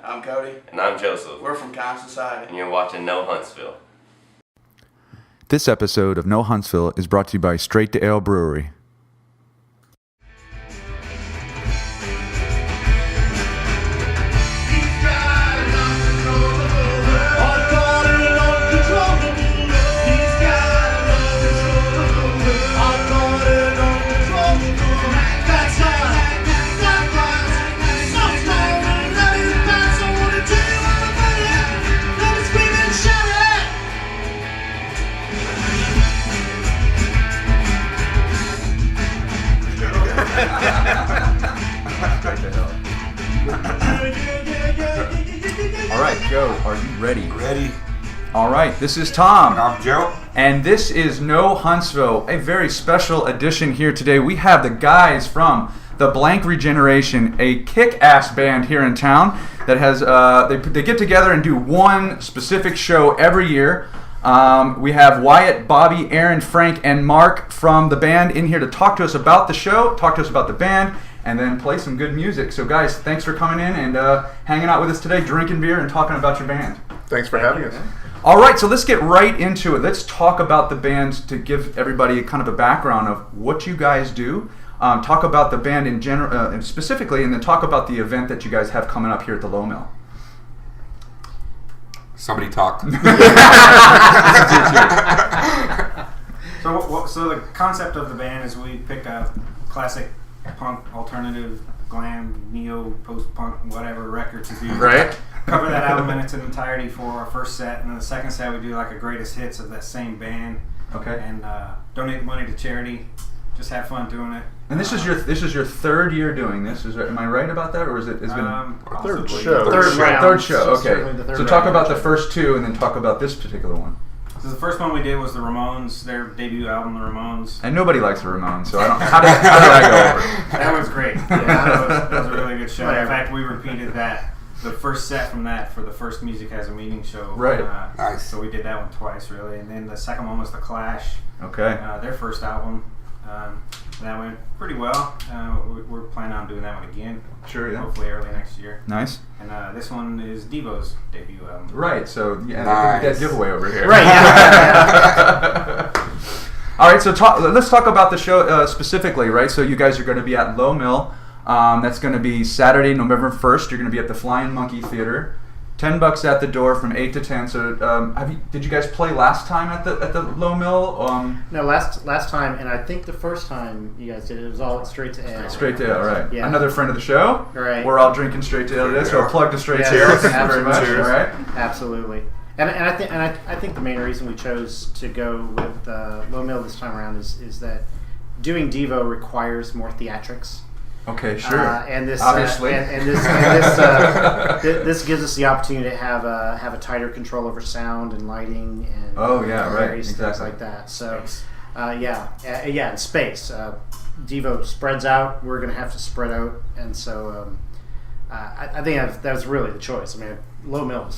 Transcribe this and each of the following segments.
I'm Cody. And I'm Joseph. We're from Kind Society. And you're watching No Huntsville. This episode of No Huntsville is brought to you by Straight to Ale Brewery. All right, Joe, are you ready? Ready. All right, this is Tom. I'm Joe. And this is No Huntsville, a very special edition here today. We have the guys from the Blank Regeneration, a kick-ass band here in town that has, they get together and do one specific show every year. We have Wyatt, Bobby, Aaron, Frank, and Mark from the band in here to talk to us about the show, talk to us about the band, and then play some good music. So guys, thanks for coming in and hanging out with us today, drinking beer and talking about your band. Thanks for having us. All right, so let's get right into it. Let's talk about the band to give everybody kind of a background of what you guys do. Talk about the band in general, specifically, and then talk about the event that you guys have coming up here at the Lowe Mill. Somebody talk. So the concept of the band is we pick a classic punk, alternative, glam, neo, post-punk, whatever record to do. Right. Cover that album in its entirety for our first set, and then the second set we do like a greatest hits of that same band. Okay. And donate the money to charity. Just have fun doing it. And this is your third year doing this. Am I right about that, or is it? It's been Our third possibly. show. third show. Certainly Okay. the third So talk round. about the first two, and then talk about this particular one. So the first one we did was the Ramones, their debut album, the Ramones. And nobody likes the Ramones, so I don't. How did I go over it? That was great. Yeah, that was a really good show. In fact, we repeated the first set from that for the first Music Has a Meaning show. Right. Nice. So we did that one twice, really. And then the second one was The Clash, Okay. their first album. That went pretty well. We're planning on doing that one again. Sure. Yeah. Hopefully early next year. Nice. And this one is Devo's debut album. Right. So yeah, Nice. that giveaway over here. Right. Yeah. All right. So let's talk about the show specifically. Right. So you guys are going to be at Lowe Mill. That's going to be Saturday, November 1st. You're going to be at the Flying Monkey Theater. $10 at the door from 8 to 10. So, did you guys play last time at the Lowe Mill? No, last time, and I think the first time you guys did it was all straight to ale. Straight to Ale, right? Yeah. Another friend of the show. Right. We're all drinking straight to ale today, so a plug to straight to ale. Yes, Thank you very much. absolutely. All right. Absolutely. And I think the main reason we chose to go with Lowe Mill this time around is that doing Devo requires more theatrics. Okay, sure. And this Obviously. This gives us the opportunity to have a tighter control over sound and lighting and various things like that. So, and space. Devo spreads out. We're going to have to spread out, and so I think that was really the choice. I mean, Lowe Mill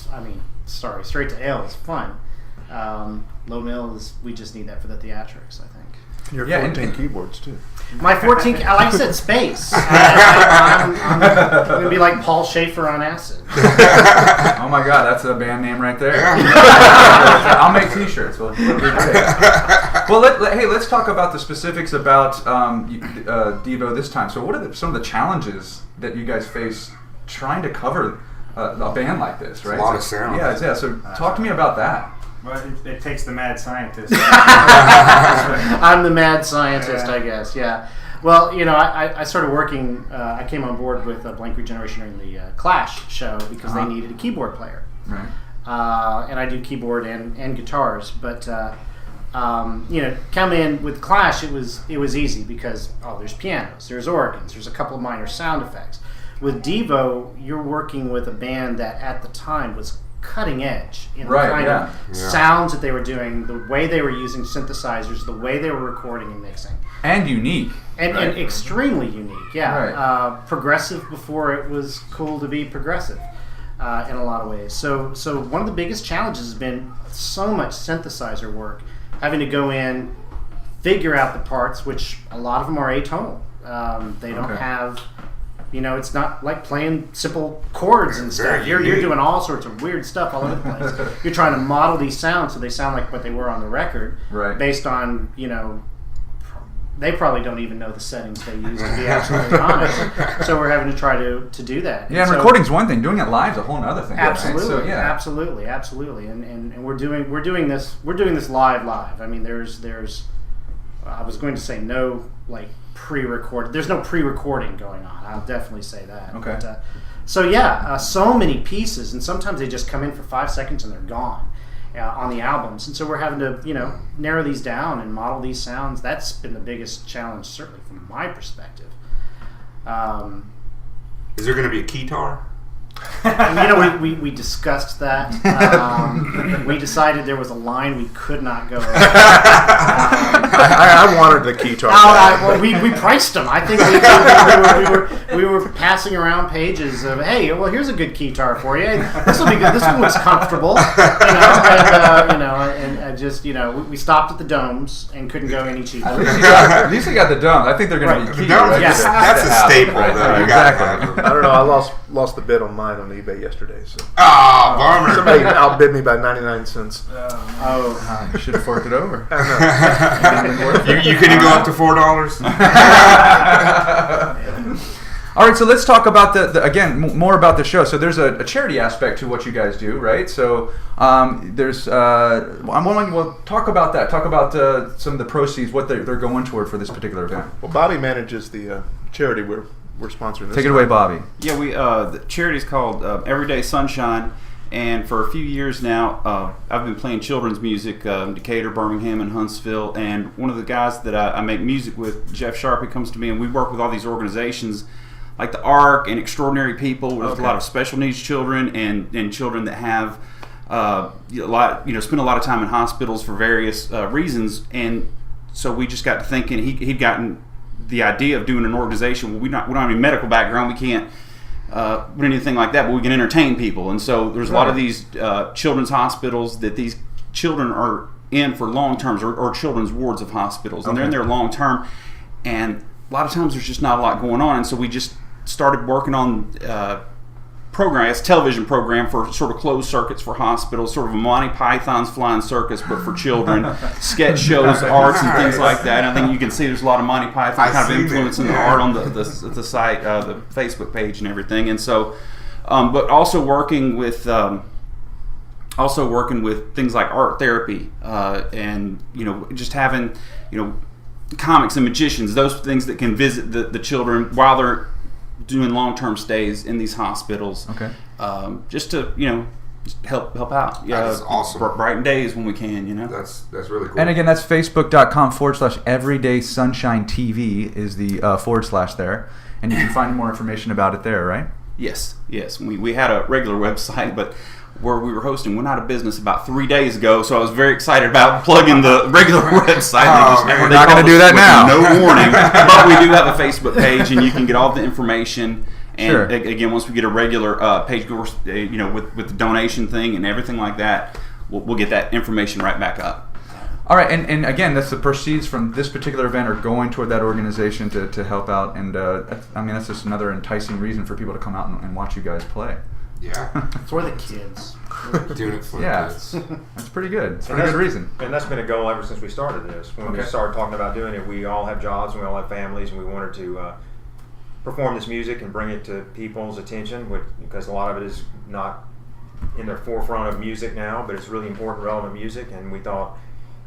Straight to Ale is fun. Lowe Mill we just need that for the theatrics, I think. Your Yeah, 14 keyboards, too. My 14, like I said, space. I'm going to be like Paul Schaefer on acid. Oh my God, that's a band name right there. I'll make T-shirts. Well, let's talk about the specifics about Devo this time. So, what are some of the challenges that you guys face trying to cover a band like this? Right, a lot of sound. Yeah. So, talk to me about that. Well, it takes the mad scientist. I'm the mad scientist, I guess. Yeah. Well, I started working. I came on board with Blank Regeneration during the Clash show because they needed a keyboard player. Right. And I do keyboard and guitars, but come in with Clash, it was easy because there's pianos, there's organs, there's a couple of minor sound effects. With Devo, you're working with a band that at the time was cutting edge in the kind of sounds that they were doing, the way they were using synthesizers, the way they were recording and mixing. And unique. And extremely unique, yeah. Right. Progressive before it was cool to be progressive in a lot of ways. So one of the biggest challenges has been so much synthesizer work, having to go in, figure out the parts, which a lot of them are atonal. They don't have You know, it's not like playing simple chords and stuff. You're doing all sorts of weird stuff all over the place. You're trying to model these sounds so they sound like what they were on the record, right? Based on, you know, they probably don't even know the settings they use, to be absolutely honest. So we're having to try to do that. Yeah, and recording's one thing. Doing it live is a whole other thing. Absolutely, right? So, yeah. absolutely. And we're doing this live. I mean, there's I was going to say no like pre-recorded. There's no pre-recording going on. I'll definitely say that. Okay. But, so many pieces, and sometimes they just come in for 5 seconds and they're gone. On the albums, and so we're having to, you know, narrow these down and model these sounds. That's been the biggest challenge, certainly from my perspective. Is there going to be a keytar? You know, we discussed that. We decided there was a line we could not go over. I wanted the keytar. Well, we priced them. I think we were passing around pages of, hey, well, here's a good keytar for you. This will be good. This one looks comfortable. And just, you know, we stopped at the domes and couldn't go any cheaper. At least you got the domes. I think they're going to be key. Right? Yes. That's a staple. Right? Exactly. I don't know. I lost the bid on mine on eBay yesterday. So Bummer. somebody outbid me by 99 cents. You should have forked it over. You couldn't go up to $4. All right, so let's talk about again more about the show. So there's a charity aspect to what you guys do, right? So there's I'm wondering, we'll talk about that. Talk about some of the proceeds, what they're going toward for this particular event. Well, Bobby manages the charity we're sponsoring. Take it away, Bobby. Yeah, the charity's called Everyday Sunshine, and for a few years now, I've been playing children's music in Decatur, Birmingham, and Huntsville. And one of the guys that I make music with, Jeff Sharpie, comes to me, and we work with all these organizations like the ARC and Extraordinary People, where there's a lot of special needs children and children that have spend a lot of time in hospitals for various reasons. And so we just got to thinking, he'd gotten the idea of doing an organization. Well, we don't have any medical background. We can't do anything like that, but we can entertain people. And so there's a lot of these children's hospitals that these children are in for long terms, or children's wards of hospitals, and they're in there long term. And a lot of times there's just not a lot going on, and so we just started working on a television program for sort of closed circuits for hospitals, sort of a Monty Python's Flying Circus, but for children, sketch shows, arts, and things like that. And I think you can see there's a lot of Monty Python kind of influence in the art on the site, the Facebook page and everything. And so, but also working with things like art therapy, and, you know, just having, you know, comics and magicians, those things that can visit the children while they're doing long-term stays in these hospitals. Okay. Just to, you know, just help out. Yeah, that's awesome. Brighten days when we can, you know. That's really cool. And again, that's facebook.com/Everyday Sunshine TV is the / there, and you can find more information about it there, right? Yes. We had a regular website, but where we were hosting went out of business about 3 days ago, so I was very excited about plugging the regular website. We're not going to do that now. No warning. But we do have a Facebook page, and you can get all the information. And again, once we get a regular page, you know, with the donation thing and everything like that, we'll get that information right back up. All right, and again, that's the proceeds from this particular event are going toward that organization to help out, and I mean, that's just another enticing reason for people to come out and watch you guys play. Yeah. For the kids. Doing it for the kids. That's pretty good. It's a pretty good reason. And that's been a goal ever since we started this. When we started talking about doing it, we all have jobs and we all have families, and we wanted to perform this music and bring it to people's attention, because a lot of it is not in the forefront of music now, but it's really important, relevant music, and we thought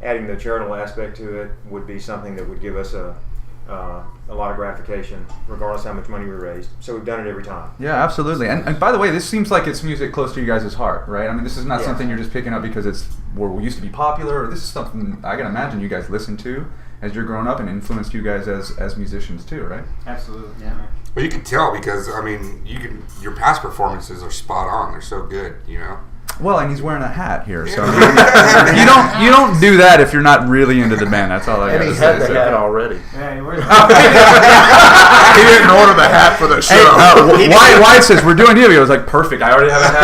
adding the charitable aspect to it would be something that would give us a lot of gratification, regardless how much money we raised. So we've done it every time. Yeah, absolutely. And by the way, this seems like it's music close to you guys' heart, right? I mean, this is not something you're just picking up because it's where we used to be popular. Or this is something I can imagine you guys listen to as you're growing up and influenced you guys as musicians too, right? Absolutely. Yeah. Well, you can tell because, I mean, your past performances are spot on. They're so good, you know. Well, and he's wearing a hat here, so you don't do that if you're not really into the band. That's all I got to say. And he had the hat already. Yeah, he wears He didn't order the hat for the show. Hey, Wyatt says, we're doing you. He was like, perfect. I already have a hat.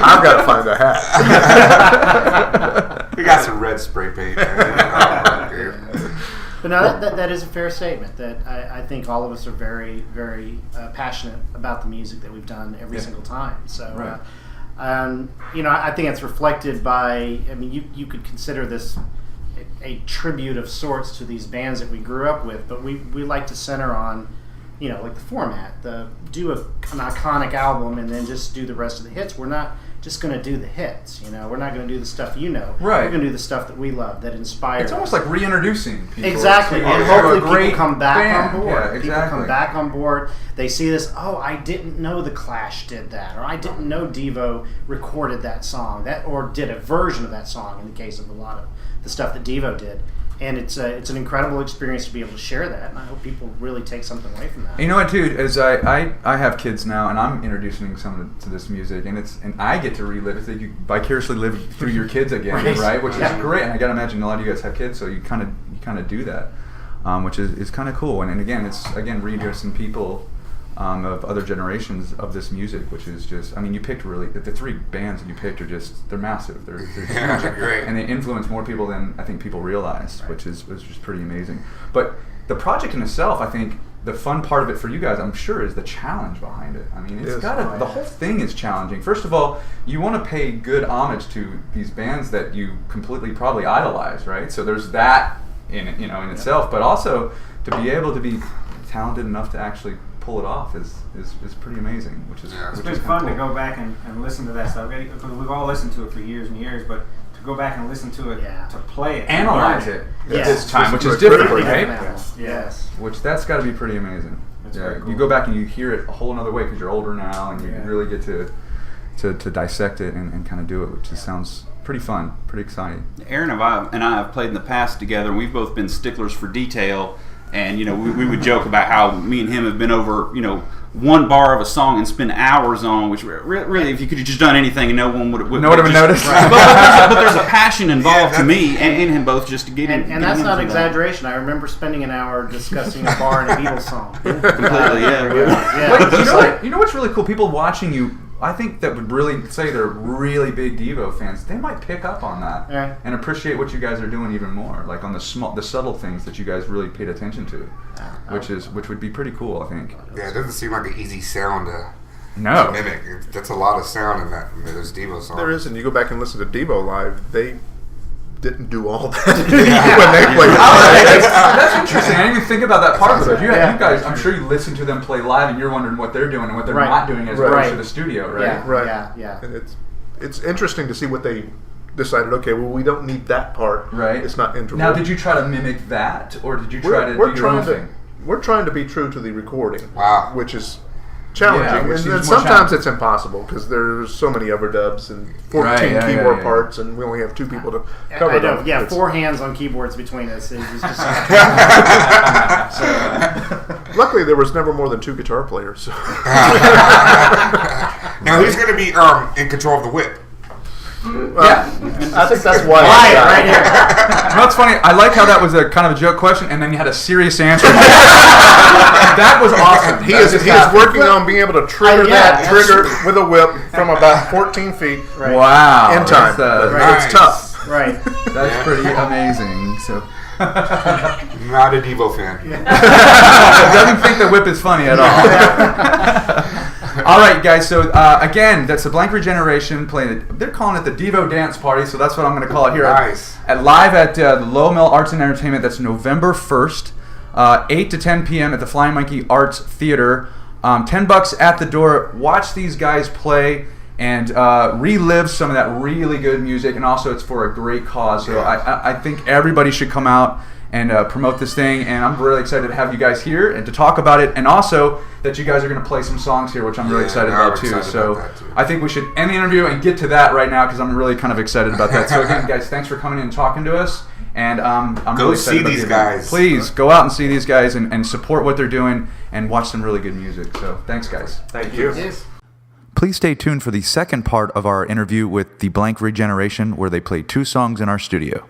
I've got to find the hat. We got some red spray paint. But no, that is a fair statement. That I think all of us are very, very passionate about the music that we've done every single time. So, I think it's reflected by. I mean, you could consider this a tribute of sorts to these bands that we grew up with, but we like to center on, like the format. Do an iconic album and then just do the rest of the hits. We're not just going to do the hits, We're not going to do the stuff Right. We're going to do the stuff that we love, that inspires. It's almost like reintroducing people. Exactly. And hopefully people come back on board. Yeah, exactly. People come back on board. They see this, I didn't know The Clash did that, or I didn't know Devo recorded that song, or did a version of that song in the case of a lot of the stuff that Devo did. And it's an incredible experience to be able to share that, and I hope people really take something away from that. You know what, dude? As I have kids now, and I'm introducing some to this music, and I get to relive it. You vicariously live through your kids again, right? Which is great. And I gotta imagine a lot of you guys have kids, so you kind of do that, which is kind of cool. And again, it's reintroducing people of other generations of this music, which is just, you picked really, the three bands that you picked are just, they're massive. They're huge. Great. And they influence more people than I think people realize, which is just pretty amazing. But the project in itself, I think the fun part of it for you guys, I'm sure, is the challenge behind it. The whole thing is challenging. First of all, you want to pay good homage to these bands that you completely probably idolize, right? So there's that in it, in itself, but also to be able to be talented enough to actually pull it off is pretty amazing, which is it's been fun to go back and listen to that stuff, because we've all listened to it for years and years, but to go back and listen to it, to play it, analyze it this time, which is different, right? Yes. Which that's got to be pretty amazing. That's very cool. You go back and you hear it a whole other way because you're older now, and you really get to dissect it and kind of do it, which sounds pretty fun, pretty exciting. Aaron and I have played in the past together, and we've both been sticklers for detail. And we would joke about how me and him have been over one bar of a song and spend hours on, which really, if you could have just done anything and no one would have noticed. But there's a passion involved to me and him both just to get in. And that's not exaggeration. I remember spending an hour discussing a bar and a Beatles song. Completely, You know what's really cool? People watching you, I think that would really say they're really big Devo fans. They might pick up on that and appreciate what you guys are doing even more, like on the subtle things that you guys really paid attention to, which would be pretty cool, I think. Yeah, it doesn't seem like an easy sound to mimic. That's a lot of sound in those Devo songs. There is, and you go back and listen to Devo live, they didn't do all that when they played. That's interesting. I didn't even think about that part of it. You guys, I'm sure you listen to them play live, and you're wondering what they're doing and what they're not doing as opposed to the studio, right? Yeah. And it's interesting to see what they decided. Okay, well, we don't need that part. Right. It's not integral. Now, did you try to mimic that, or did you try to do your own thing? We're trying to be true to the recording, which is challenging, and sometimes it's impossible because there's so many overdubs and 14 keyboard parts, and we only have 2 people to cover them. Yeah, 4 hands on keyboards between us. It was just luckily, there was never more than 2 guitar players. So. Now, who's going to be in control of the whip? I think that's why. Right here. You know what's funny? I like how that was a kind of a joke question, and then you had a serious answer. That was awesome. He is working on being able to trigger that trigger with a whip from about 14 feet. Right. Wow. In time. Nice. It's tough. Right. That's pretty amazing. So. Not a Devo fan. Doesn't think the whip is funny at all. All right, guys. So again, that's the Blank Regeneration playing. They're calling it the Devo Dance Party, so that's what I'm going to call it here. Nice. Live at the Lowe Mill ARTS Entertainment. That's November 1st, 8 to 10 p.m. at the Flying Monkey Arts Theater. $10 at the door. Watch these guys play and relive some of that really good music, and also it's for a great cause. So I think everybody should come out and promote this thing, and I'm really excited to have you guys here and to talk about it, and also that you guys are going to play some songs here, which I'm really excited about too. I think we should end the interview and get to that right now because I'm really kind of excited about that. So again, guys, thanks for coming in and talking to us, and I'm really excited about these guys. Please go out and see these guys and support what they're doing and watch some really good music. So thanks, guys. Thank you. Yes. Please stay tuned for the second part of our interview with the Blank Regeneration, where they play 2 songs in our studio.